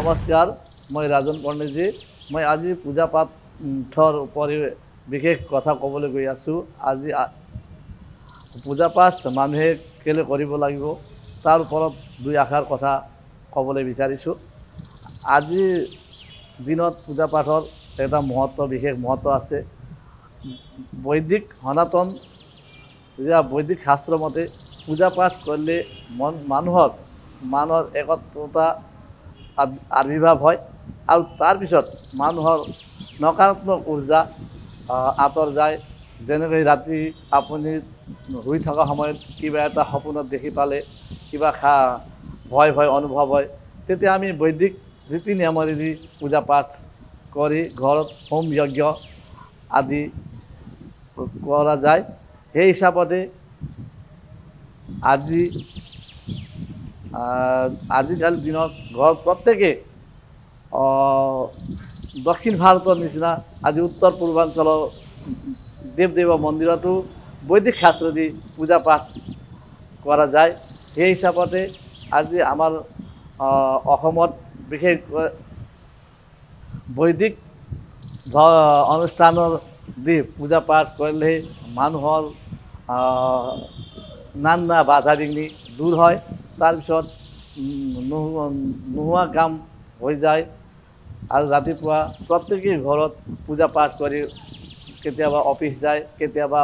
নমস্কাৰ মই ৰাজন পণ্ডিতজী মই আজি পূজা পাঠৰ ওপৰত বিশেষ কথা ক'বলৈ গৈ আছোঁ আজি পূজা পাঠ মানুহে কেলে কৰিব লাগিব তাৰ ওপৰত দুই আখাৰ কথা ক'বলৈ বিচাৰিছোঁ আজিৰ দিনত পূজা পাঠৰ এটা মহত্ব বিশেষ মহত্ব আছে বৈদিক সনাতন বৈদিক শাস্ত্ৰ মতে পূজা পাঠ কৰিলে মানুহৰ একত্ৰতা আবিৰ্ভাৱ হয় আৰু তাৰ পিছত মানুহৰ নকাৰাত্মক ঊৰ্জা আঁতৰ যায় যেনেকৈ ৰাতি আপুনি শুই থকা সময়ত কিবা এটা সপোনত দেখি পালে কিবা ভয় অনুভৱ হয় তেতিয়া আমি বৈদিক ৰীতি নিয়মেৰে পূজা পাঠ কৰি ঘৰত হোম যজ্ঞ আদি কৰা যায় সেই হিচাপতে আজিকালিৰ দিনত ঘৰত প্ৰত্যেকে দক্ষিণ ভাৰতৰ নিচিনা আজি উত্তৰ পূৰ্বাঞ্চলৰ দেৱ মন্দিৰতো বৈদিক শাস্ত্ৰেদি পূজা পাঠ কৰা যায় সেই হিচাপতে আজি আমাৰ অসমত বিশেষকৈ বৈদিক অনুষ্ঠানৰ দি পূজা পাঠ কৰিলে মানুহৰ নানা বাধা বিঘ্নি দূৰ হয় তাৰপিছত নোহোৱা কাম হৈ যায় আৰু ৰাতিপুৱা প্ৰত্যেকেই ঘৰত পূজা পাঠ কৰি কেতিয়াবা অফিচ যায় কেতিয়াবা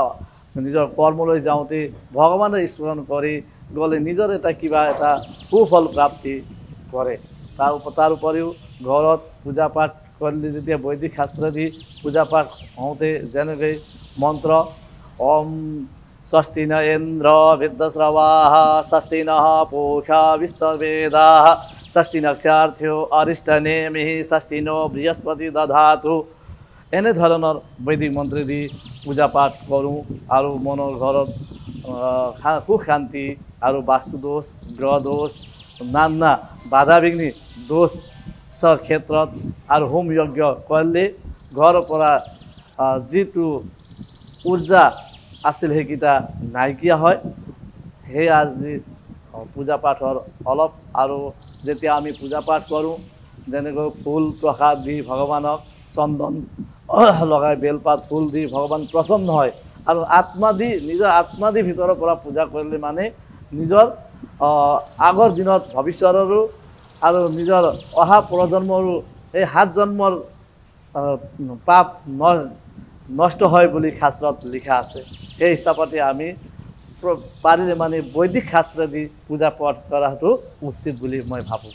নিজৰ কৰ্মলৈ যাওঁতে ভগৱানৰ স্মৰণ কৰি গ'লে নিজৰ কিবা এটা সুফল প্ৰাপ্তি কৰে তাৰ উপৰিও ঘৰত পূজা পাঠ কৰিলে যেতিয়া বৈদিক শাস্ত্ৰেদি পূজা পাঠ হওঁতে যেনেকৈ মন্ত্ৰ ওম স্বস্তি ন ইন্দ্ৰ বৃদ্ধশ্ৰৱাः স্বস্তি নঃ पूषा विश्ववेदाः স্বস্তি নক্ষাৰ্থ্যো অৰিষ্টনেমিঃ স্বস্তি নো বৃহস্পতি দধাতু এনেধৰণৰ বৈদিক মন্ত্ৰেদি পূজা পাঠ কৰোঁ আৰু মনৰ ঘৰত সুখ শান্তি আৰু বাস্তু দোষ গ্ৰহ দোষ নানা বাধা বিঘ্নি দোষৰ ক্ষেত্ৰত আৰু হোম যজ্ঞ কৰিলে ঘৰৰ পৰা যিটো ঊৰ্জা আছিল সেইকেইটা নাইকিয়া হয় সেই আজি পূজা পাঠৰ অলপ আৰু যেতিয়া আমি পূজা পাঠ কৰোঁ যেনেকৈ ফুল প্ৰসাদ দি ভগৱানক চন্দন লগাই বেলপাত ফুল দি ভগৱান প্ৰসন্ন হয় আৰু নিজৰ আত্মা দি ভিতৰৰ পৰা পূজা কৰিলে মানে নিজৰ আগৰ দিনত ভৱিষ্যতৰো আৰু নিজৰ অহা প্ৰজন্মৰো এই 7 জন্মৰ পাপ নষ্ট হয় বুলি শাস্ত্ৰত লিখা আছে সেই হিচাপতে আমি পাৰিলে মানে বৈদিক শাস্ত্ৰেদি পূজা পাঠ কৰাটো উচিত বুলি মই ভাবোঁ